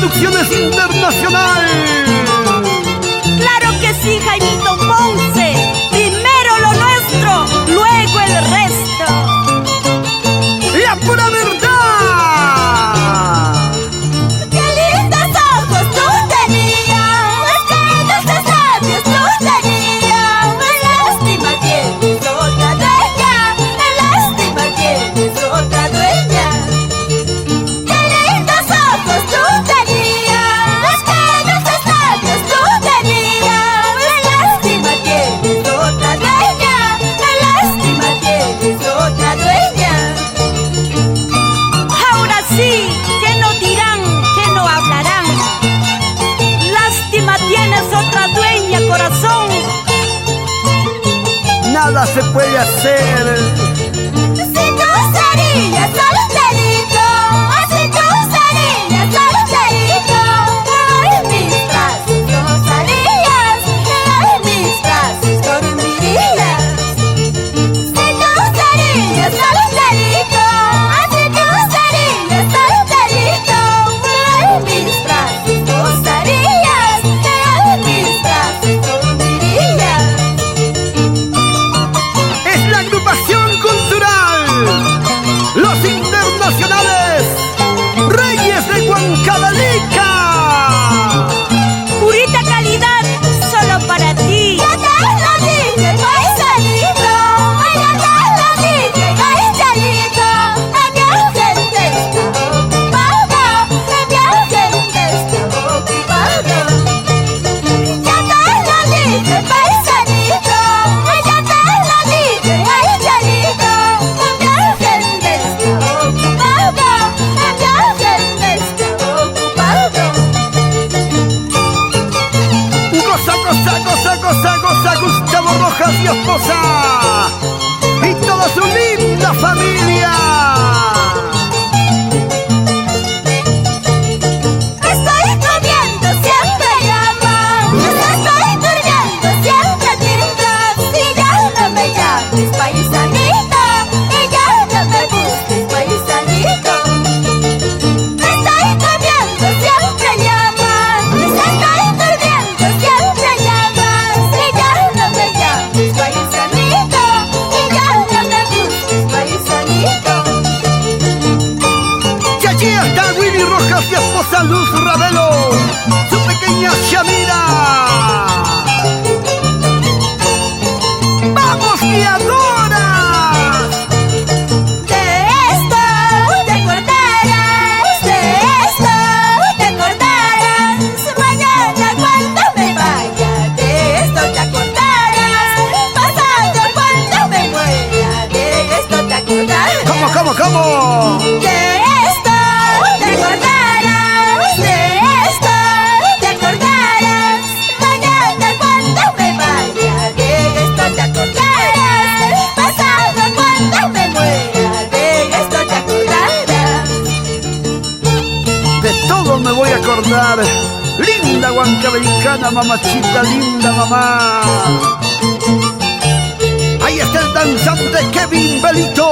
Producciones Internacional. Claro que sí, Jaimito Ponce. Primero lo nuestro, luego el resto. La pura verdad. ¡Qué lindos ojos tú tenías! ¡Qué dulces labios tú tenías! ¡Lástima tienes otra dueña! ¡Lástima tienes otra dueña! ¡Qué lindos ojos tú tenías! ¡Qué dulces labios tú tenías! ¡Lástima tienes otra dueña! ¡Lástima tienes otra dueña! Ahora sí, que no dirán, que no hablarán. Lástima tienes otra dueña, corazón. Nada se puede hacer. Si tú serías solterito, si tú serías solterito, en mis brazos gozarías, en mis brazos dormirías. Si tú serías solterito, si tú serías solterito, en mis brazos gozarías, en mis brazos dormirías. Es la agrupación cultural Los Internacionales Reyes de Huancavelica. Purita calidad, solo para ti. Ya te lo dije, paisanito. Ya te lo dije, paisanito. Mi gente está ocupada. Mi gente está ocupada. Ya te lo dije, paisanito. Ya te lo dije, paisanito. Mi gente está ocupada. Mi gente está ocupada. Goza, goza, goza, goza, goza, Gustavo Rojas y esposa y toda su linda familia. Estoy comiendo, siempre llamas. Estoy durmiendo, siempre tiendas. Y ya no me llames paisanita, y ya no me busques paisanito. Estoy comiendo, siempre llamas. Estoy durmiendo, siempre llamas. Y ya no me llames paisanito, y ya no me busques paisanito. Y allí está Willy Rojas y esposa Luz Ravelo, su pequeña Shamira. ¡Vamos, guiadoras! De esto te acordarás, de esto te acordarás. Mañana cuando me vaya, de esto te acordarás. Pasado cuando me muera, de esto te acordarás. ¿Cómo? De esto te acordarás, de esto te acordarás. Mañana cuando me vaya, de esto te acordarás. Pasado cuando me muera, de esto te acordarás. De todo me voy a acordar. Linda huancavelicana, mamachita, linda mamá. Ahí está el danzante Kevin Belito.